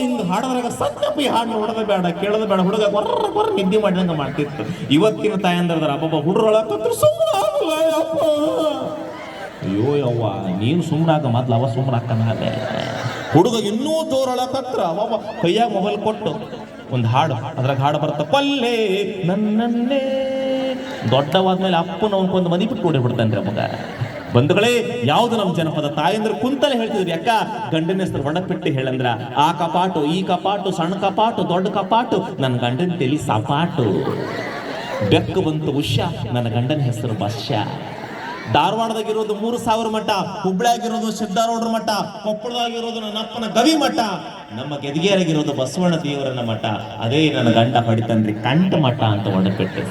ಹಿಂಗ್ ಹಾಡದ್ರಾಗ ಸತ್ಯಪ್ಪ ಈ ಹಾಡು ನೋಡೋದ ಬೇಡ ಕೇಳೋದ ಬೇಡ ಹುಡುಗ ಕೊರ್ರ ನಿದ್ದೆ ಮಾಡಿದಂಗ ಮಾಡ್ತಿತ್ತು. ಇವತ್ತಿನ ತಾಯಂದ್ರದಾರ ಅಬ್ಬಬ್ಬ ಹುಡ್ರೊಳಕತ್ರ ಸುಮ್ಮನೆ ಅಯ್ಯೋ ಯವ್ವ ನೀನು ಸುಮ್ಮನಾಗ ಮೊದ್ಲು ಅವ ಸುಮ್ಮನಾಕ್ಕನ ಅಲ್ಲೇ ಹುಡುಗ ಇನ್ನೂ ಜೋರೊಳಕತ್ರ ಅವ ಕೈಯಾಗ ಮೊಬೈಲ್ ಕೊಟ್ಟು ಒಂದು ಹಾಡು ಅದ್ರಾಗ ಹಾಡು ಬರ್ತ ಪಲ್ಲೆ ನನ್ನನ್ನೇ ದೊಡ್ಡವಾದ್ಮೇಲೆ ಅಪ್ಪನ ಅವನ್ಕೊಂದು ಮದಿ ಬಿಟ್ಟು ಓಡಿ ಬಿಡ್ತಾನ್ರಿ ಮಗ. ಬಂಧುಗಳೇ, ಯಾವ್ದು ನಮ್ಮ ಜನಪದ ತಾಯಂದ್ರೆ ಕುಂತಲೇ ಹೇಳ್ತಿದ್ರಿ ಅಕ್ಕ ಗಂಡನ ಹೆಸರು ಒಣಪಿಟ್ಟು ಹೇಳಂದ್ರ ಆ ಕಪಾಟು ಈ ಕಪಾಟು ಸಣ್ಣ ಕಪಾಟು ದೊಡ್ಡ ಕಪಾಟು ನನ್ನ ಗಂಡನ ತೆಲಿ ಸಪಾಟು. ಬೆಕ್ಕು ಬಂತು ಉಷ್ಯ ನನ್ನ ಗಂಡನ ಹೆಸರು ಬಶ್ಯ. ಧಾರವಾಡದಾಗಿರೋದು 3000 ಮಠ, ಹುಬ್ಳ್ಯಾಗಿರೋದು ಸಿದ್ದಾರೂಢರ ಮಠ, ಕೊಪ್ಪಳದಾಗಿರೋದು ನನ್ನ ಅಪ್ಪನ ಗವಿ ಮಠ, ನಮ್ಮ ಗೆದಗೇರಾಗಿರೋದು ಬಸವಣ್ಣ ದೇವರನ್ನ ಮಠ. ಅದೇ ನನ್ನ ಗಂಡ ಹೊಡಿತನ್ರಿ ಕಂಠ ಮಠ ಅಂತ ಒಣಪಿಟ್ಟು.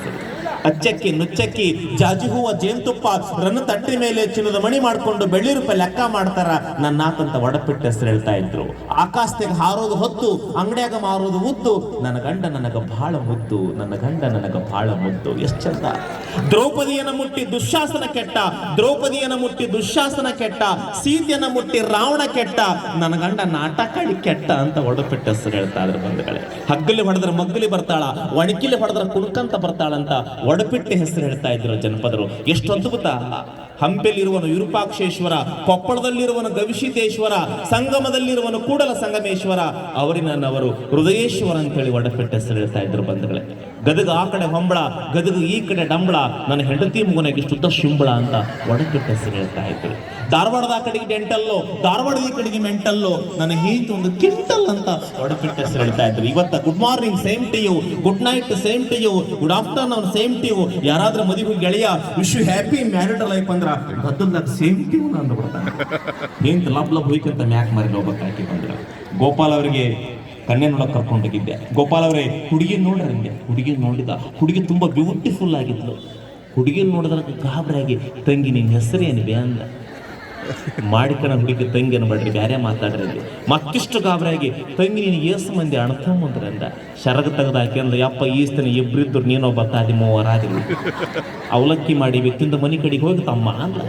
ಅಚ್ಚಕ್ಕಿ ನುಚ್ಚಕ್ಕಿ ಜಾಜಿ ಹೂವ ಜೇನುತುಪ್ಪ ರನ್ನ ತಟ್ಟಿ ಮೇಲೆ ಚಿನ್ನದ ಮಣಿ ಮಾಡ್ಕೊಂಡು ಬೆಳ್ಳಿ ರೂಪಾಯಿ ಲೆಕ್ಕ ಮಾಡ್ತಾರ ನನ್ನ ಆತಂತ ಒಡಪಿಟ್ಟ ಹೆಸರು ಹೇಳ್ತಾ ಇದ್ರು. ಆಕಾಶದಾಗ ಹಾರೋದು ಹೊತ್ತು ಅಂಗಡಿಯಾಗ ಮಾರೋದು ಉದ್ದು ನನ್ನ ಗಂಡ ನನಗ ಬಹಳ ಮುದ್ದು, ನನ್ನ ಗಂಡ ನನಗ ಬಹಳ ಮುದ್ದು. ಎಷ್ಟು ಚಂದ. ದ್ರೌಪದಿಯನ್ನ ಮುಟ್ಟಿ ದುಶ್ಯಾಸನ ಕೆಟ್ಟ, ದ್ರೌಪದಿಯನ್ನ ಮುಟ್ಟಿ ದುಶ್ಯಾಸನ ಕೆಟ್ಟ, ಸೀತೆಯನ್ನ ಮುಟ್ಟಿ ರಾವಣ ಕೆಟ್ಟ, ನನ್ನ ಗಂಡ ನಾಟಕಡಿ ಕೆಟ್ಟ ಅಂತ ಒಡಪಿಟ್ಟ ಹೆಸರು ಹೇಳ್ತಾ ಇದ್ರು. ಬಂಧುಗಳೇ, ಹಗ್ಗಲಿ ಹೊಡೆದ್ರೆ ಮಗ್ಗಲಿ ಬರ್ತಾಳ, ಒಣಕಿಲಿ ಹೊಡೆದ್ರೆ ಕುಣಕಂತ ಬರ್ತಾಳಂತ ಒಡಪಿಟ್ಟೆ ಹೆಸರು ಹೇಳ್ತಾ ಇದ್ರು ಜನಪದರು. ಎಷ್ಟು ಅದ್ಭುತ. ಹಂಪೆಯಲ್ಲಿರುವನು ವಿರೂಪಾಕ್ಷೇಶ್ವರ, ಕೊಪ್ಪಳದಲ್ಲಿರುವನು ಗವಿಸಿದ್ದೇಶ್ವರ, ಸಂಗಮದಲ್ಲಿರುವನು ಕೂಡಲ ಸಂಗಮೇಶ್ವರ, ಅವರಿನವರು ಹೃದಯೇಶ್ವರ ಅಂತೇಳಿ ಒಡಪಿಟ್ಟೆ ಹೆಸರು ಹೇಳ್ತಾ ಇದ್ರು. ಬಂಧುಗಳೇ, ಗದಗ ಆ ಕಡೆ ಹೊಂಬಳ, ಗದಗ ಈ ಕಡೆ ಡಂಬಳ, ನನ್ನ ಹೆಂಡತಿ ಮುಗನಾಗಿ ಶುದ್ಧ ಶಿಂಬಳ ಅಂತ ಒಡಪಿಟ್ಟೆ ಹೆಸರು ಹೇಳ್ತಾ ಇದ್ರು. ಧಾರವಾಡದ ಆ ಕಡೆಗೆ ಡೆಂಟಲ್ಲು, ಧಾರವಾಡದ ಈ ಕಡೆಗೆ ಮೆಂಟಲ್ಲು, ನನ್ನ ಹೀಂತ ಒಂದು ಕಿಂಟಲ್ ಅಂತ ಒಡಪಿಟ್ಟೆ ಹೆಸರು ಹೇಳ್ತಾ ಇದ್ರು. ಇವತ್ತ good morning same to you, good night same to you, good afternoon same to you. ಯಾರಾದ್ರೂ ಮದುವೆ ಗೆಳೆಯ wish you happy married life ಅಂದ್ರ ಗದ್ದಲ್ದಾಗ ಸೇಮ್ ಟು ಯು ಅಂದು ಬಿಡ್ತಾನೆ. ಹಿಂತ ಲಬ್ ಲಬ್ ಹೋಯ್ಕಂತ ಮ್ಯಾಕ್ ಮಾರಿ ಹೋಗ್ಬೇಕಾಕಿ ಬಂದ್ರ. ಗೋಪಾಲ್ ಅವರಿಗೆ ಕನ್ಯೆ ನೋಡಕ್ ಕರ್ಕೊಂಡೋಗಿದ್ದೆ. ಗೋಪಾಲ್ ಅವರೇ ಹುಡುಗಿ ನೋಡ್ರಿ ಅಂದೆ. ಹುಡುಗಿ ನೋಡಿದ, ಹುಡುಗಿ ತುಂಬಾ ಬ್ಯೂಟಿಫುಲ್ ಆಗಿದ್ಲು. ಹುಡುಗಿ ನೋಡಿದ್ರ ಗಾಬರಿಯಾಗಿ ತಂಗಿ ನಿನ್ನ ಹೆಸರೇನಿದೆ ಅಂದ. ಮಾಡಿಕಣ ಹುಡುಗಿ ತಂಗಿ ಅನ್ಬೇಡ್ರಿ, ಬ್ಯಾರೆ ಮಾತಾಡ್ರಿ. ಮತ್ತಿಷ್ಟು ಗಾಬರಿಯಾಗಿ ತಂಗಿ ನೀನು ಏಸು ಮಂದಿ ಅಣ್ತಂಬಂದ್ರೆ ಅಂದ. ಶರಗ ತೆಗೆದಾಕಿ ಅಂದ, ಯಪ್ಪ ಈಸ್ತನ ಇಬ್ರಿದ್ರು ನೀನೊಬ್ಬ ತಾದಿ ಮೂವರಾದಿಲ್ಲ. ಅವಲಕ್ಕಿ ಮಾಡಿ ತಿಂದು ಮನೆ ಕಡೆಗೆ ಹೋಗಿ ತಮ್ಮ ಅಂದ.